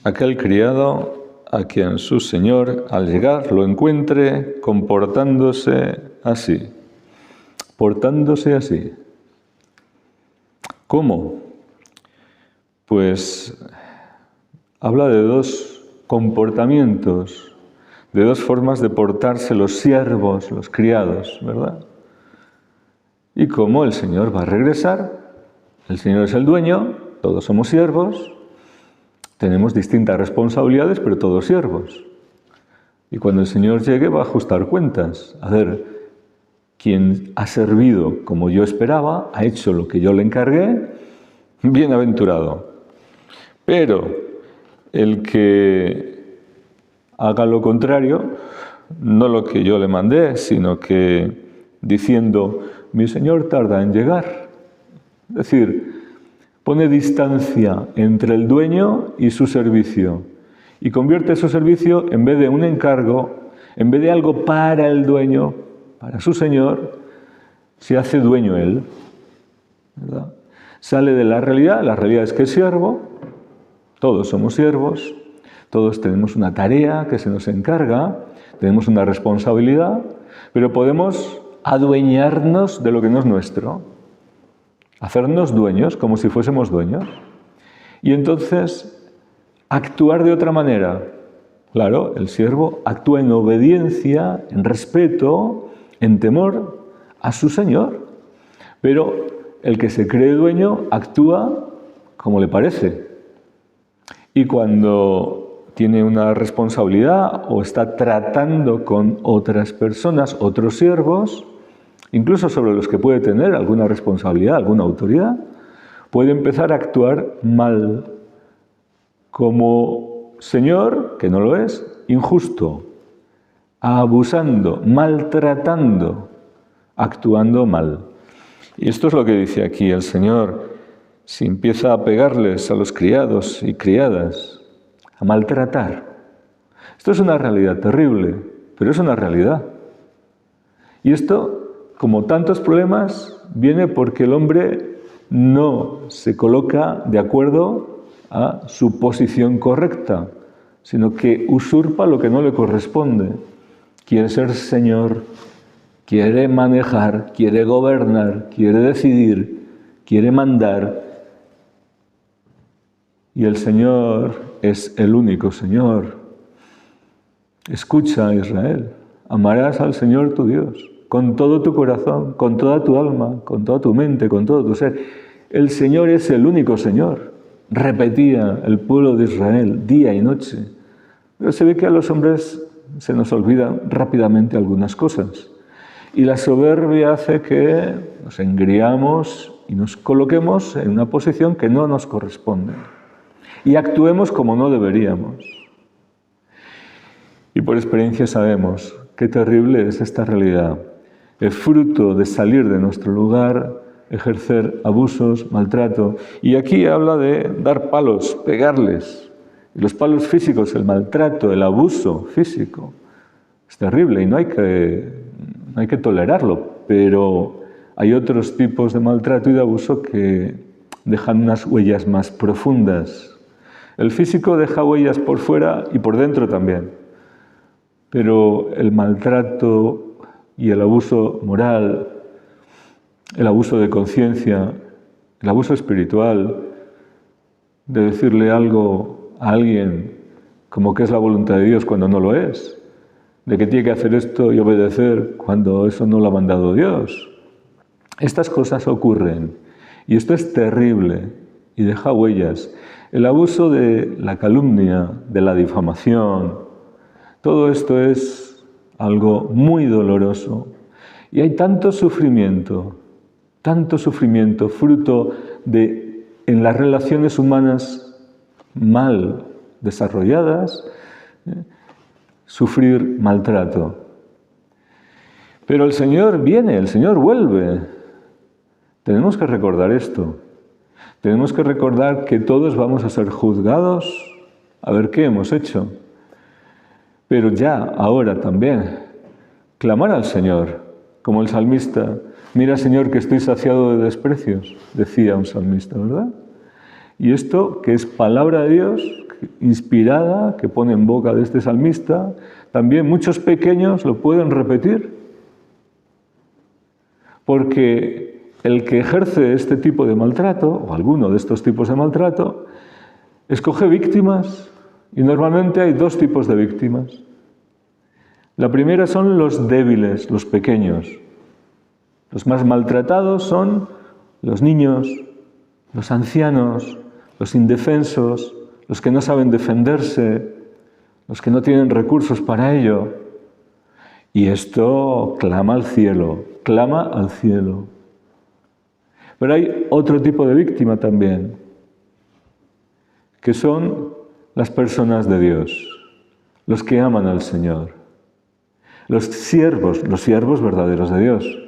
aquel criado a quien su señor al llegar lo encuentre comportándose así. Portándose así. ¿Cómo? Pues habla de dos comportamientos, de dos formas de portarse los siervos, los criados, ¿verdad? Y cómo el Señor va a regresar. El Señor es el dueño, todos somos siervos, tenemos distintas responsabilidades, pero todos siervos. Y cuando el Señor llegue va a ajustar cuentas. A ver, quien ha servido como yo esperaba, ha hecho lo que yo le encargué, bienaventurado. Pero el que haga lo contrario, no lo que yo le mandé, sino que diciendo, mi Señor tarda en llegar. Es decir, pone distancia entre el dueño y su servicio y convierte su servicio, en vez de un encargo, en vez de algo para el dueño, para su Señor, se hace dueño él, ¿verdad? Sale de la realidad es que es siervo, todos somos siervos, todos tenemos una tarea que se nos encarga, tenemos una responsabilidad, pero podemos adueñarnos de lo que no es nuestro, hacernos dueños como si fuésemos dueños, y entonces actuar de otra manera. Claro, el siervo actúa en obediencia, en respeto, en temor a su Señor, pero el que se cree dueño actúa como le parece. Y cuando tiene una responsabilidad o está tratando con otras personas, otros siervos, incluso sobre los que puede tener alguna responsabilidad, alguna autoridad, puede empezar a actuar mal, como señor, que no lo es, injusto, abusando, maltratando, actuando mal. Y esto es lo que dice aquí el Señor. Si empieza a pegarles a los criados y criadas, a maltratar. Esto es una realidad terrible, pero es una realidad. Y esto, como tantos problemas, viene porque el hombre no se coloca de acuerdo a su posición correcta, sino que usurpa lo que no le corresponde. Quiere ser señor, quiere manejar, quiere gobernar, quiere decidir, quiere mandar. Y el Señor es el único Señor. Escucha, Israel, amarás al Señor tu Dios con todo tu corazón, con toda tu alma, con toda tu mente, con todo tu ser. El Señor es el único Señor. Repetía el pueblo de Israel día y noche. Pero se ve que a los hombres se nos olvidan rápidamente algunas cosas. Y la soberbia hace que nos engriamos y nos coloquemos en una posición que no nos corresponde. Y actuemos como no deberíamos. Y por experiencia sabemos qué terrible es esta realidad. El fruto de salir de nuestro lugar, ejercer abusos, maltrato. Y aquí habla de dar palos, pegarles. Y los palos físicos, el maltrato, el abuso físico, es terrible y no hay que tolerarlo. Pero hay otros tipos de maltrato y de abuso que dejan unas huellas más profundas. El físico deja huellas por fuera y por dentro también. Pero el maltrato y el abuso moral, el abuso de conciencia, el abuso espiritual, de decirle algo a alguien como que es la voluntad de Dios cuando no lo es, de que tiene que hacer esto y obedecer cuando eso no lo ha mandado Dios. Estas cosas ocurren y esto es terrible y deja huellas. El abuso de la calumnia, de la difamación, todo esto es algo muy doloroso. Y hay tanto sufrimiento fruto de, en las relaciones humanas mal desarrolladas, sufrir maltrato. Pero el Señor viene, el Señor vuelve. Tenemos que recordar esto. Tenemos que recordar que todos vamos a ser juzgados a ver qué hemos hecho. Pero ya, ahora también, clamar al Señor, como el salmista. Mira, Señor, que estoy saciado de desprecios, decía un salmista, ¿verdad? Y esto, que es palabra de Dios, inspirada, que pone en boca de este salmista, también muchos pequeños lo pueden repetir. Porque el que ejerce este tipo de maltrato, o alguno de estos tipos de maltrato, escoge víctimas, y normalmente hay dos tipos de víctimas. La primera son los débiles, los pequeños. Los más maltratados son los niños, los ancianos, los indefensos, los que no saben defenderse, los que no tienen recursos para ello. Y esto clama al cielo, clama al cielo. Pero hay otro tipo de víctima también, que son las personas de Dios, los que aman al Señor, los siervos verdaderos de Dios.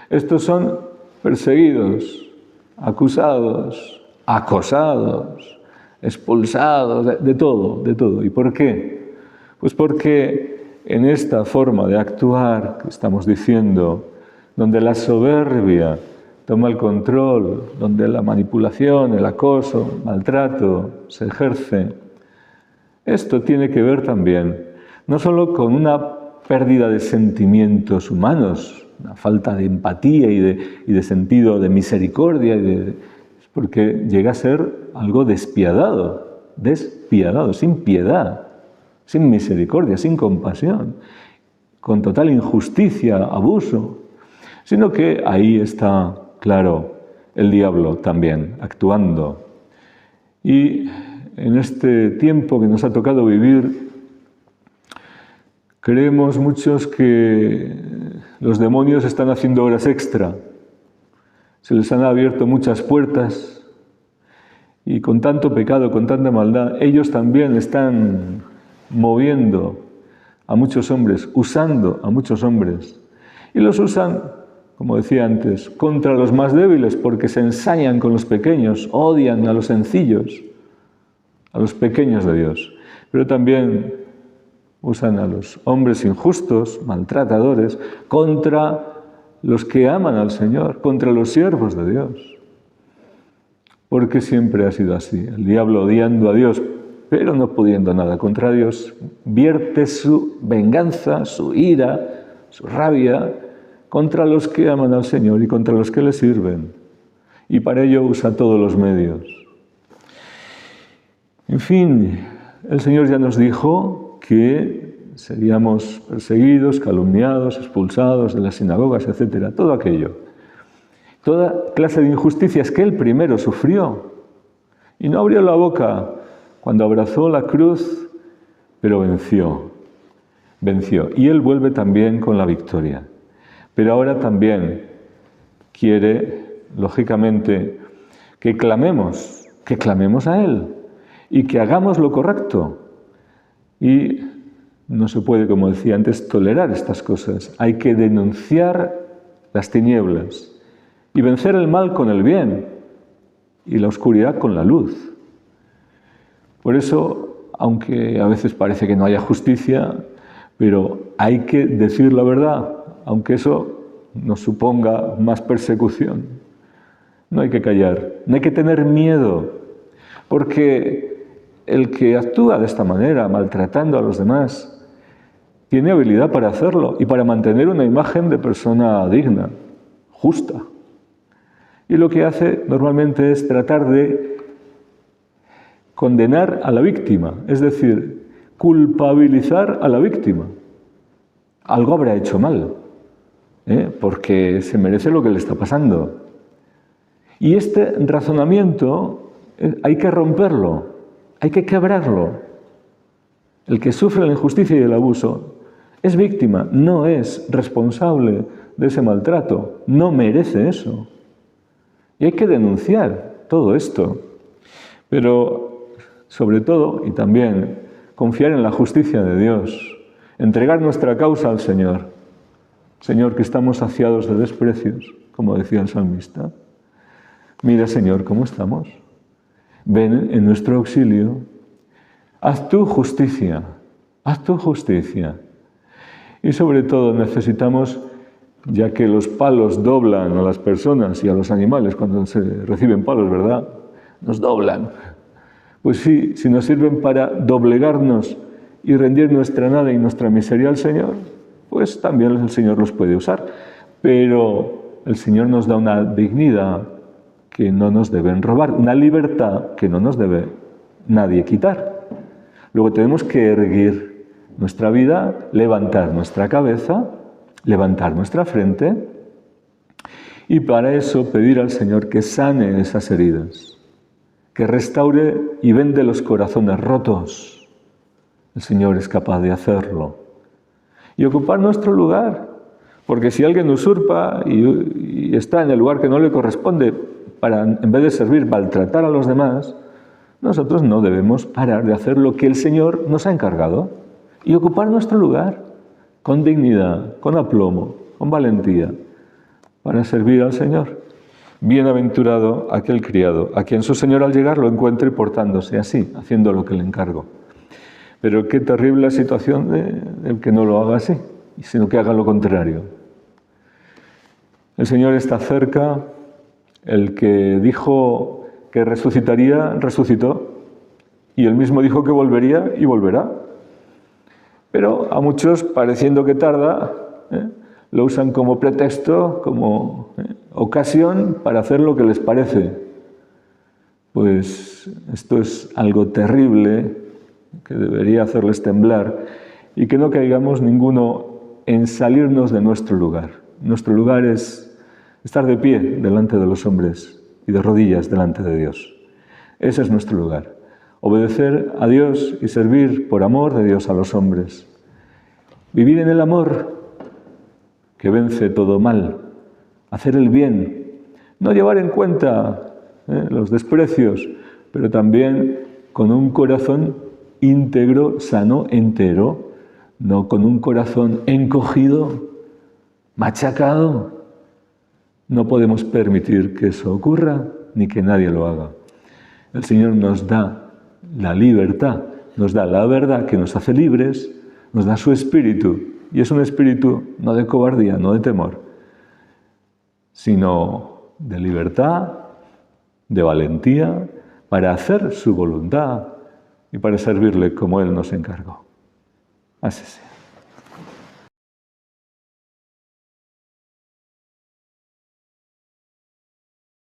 Estos son perseguidos, acusados, acosados, expulsados, de todo. ¿Y por qué? Pues porque en esta forma de actuar que estamos diciendo, donde la soberbia toma el control, donde la manipulación, el acoso, el maltrato se ejerce, esto tiene que ver también no solo con una pérdida de sentimientos humanos, una falta de empatía y de sentido de misericordia, porque llega a ser algo despiadado, sin piedad, sin misericordia, sin compasión, con total injusticia, abuso, sino que ahí está, claro, el diablo también actuando. Y en este tiempo que nos ha tocado vivir, creemos muchos que los demonios están haciendo horas extra. Se les han abierto muchas puertas y con tanto pecado, con tanta maldad, ellos también están moviendo a muchos hombres, usando a muchos hombres. Y los usan, como decía antes, contra los más débiles, porque se ensañan con los pequeños, odian a los sencillos, a los pequeños de Dios. Pero también usan a los hombres injustos, maltratadores, contra los que aman al Señor, contra los siervos de Dios. Porque siempre ha sido así. El diablo odiando a Dios, pero no pudiendo nada contra Dios, vierte su venganza, su ira, su rabia contra los que aman al Señor y contra los que le sirven. Y para ello usa todos los medios. En fin, el Señor ya nos dijo que seríamos perseguidos, calumniados, expulsados de las sinagogas, etc. Todo aquello. Toda clase de injusticias que Él primero sufrió. Y no abrió la boca cuando abrazó la cruz, pero venció. Y Él vuelve también con la victoria. Pero ahora también quiere, lógicamente, que clamemos a Él y que hagamos lo correcto. Y no se puede, como decía antes, tolerar estas cosas. Hay que denunciar las tinieblas y vencer el mal con el bien y la oscuridad con la luz. Por eso, aunque a veces parece que no haya justicia, pero hay que decir la verdad, aunque eso nos suponga más persecución. No hay que callar, no hay que tener miedo, porque el que actúa de esta manera, maltratando a los demás, tiene habilidad para hacerlo y para mantener una imagen de persona digna, justa. Y lo que hace normalmente es tratar de condenar a la víctima, es decir, culpabilizar a la víctima. Algo habrá hecho mal, porque se merece lo que le está pasando. Y este razonamiento hay que romperlo, hay que quebrarlo. El que sufre la injusticia y el abuso es víctima, no es responsable de ese maltrato, no merece eso. Y hay que denunciar todo esto, pero sobre todo, y también, confiar en la justicia de Dios, entregar nuestra causa al Señor. Señor, que estamos saciados de desprecios, como decía el salmista. Mira, Señor, cómo estamos. Ven en nuestro auxilio. Haz tu justicia, haz tu justicia. Y sobre todo necesitamos, ya que los palos doblan a las personas y a los animales cuando se reciben palos, ¿verdad? Nos doblan. Pues sí, si nos sirven para doblegarnos y rendir nuestra nada y nuestra miseria al Señor, pues también el Señor los puede usar. Pero el Señor nos da una dignidad que no nos deben robar, una libertad que no nos debe nadie quitar. Luego tenemos que erguir nuestra vida, levantar nuestra cabeza, levantar nuestra frente y para eso pedir al Señor que sane esas heridas, que restaure y vende los corazones rotos. El Señor es capaz de hacerlo. Y ocupar nuestro lugar, porque si alguien usurpa y está en el lugar que no le corresponde para, en vez de servir, maltratar a los demás, nosotros no debemos parar de hacer lo que el Señor nos ha encargado y ocupar nuestro lugar con dignidad, con aplomo, con valentía, para servir al Señor. Bienaventurado aquel criado, a quien su Señor al llegar lo encuentre portándose así, haciendo lo que le encargó. Pero qué terrible la situación del que no lo haga así, sino que haga lo contrario. El Señor está cerca, el que dijo que resucitaría, resucitó, y él mismo dijo que volvería y volverá. Pero a muchos, pareciendo que tarda, lo usan como pretexto, como ocasión para hacer lo que les parece. Pues esto es algo terrible que debería hacerles temblar y que no caigamos ninguno en salirnos de nuestro lugar. Nuestro lugar es estar de pie delante de los hombres y de rodillas delante de Dios. Ese es nuestro lugar. Obedecer a Dios y servir por amor de Dios a los hombres. Vivir en el amor que vence todo mal. Hacer el bien. No llevar en cuenta los desprecios, pero también con un corazón íntegro, sano, entero, no con un corazón encogido, machacado. No podemos permitir que eso ocurra, ni que nadie lo haga. El Señor nos da la libertad, nos da la verdad que nos hace libres, nos da su espíritu, y es un espíritu no de cobardía, no de temor, sino de libertad, de valentía, para hacer su voluntad y para servirle como Él nos encargó. Así sea.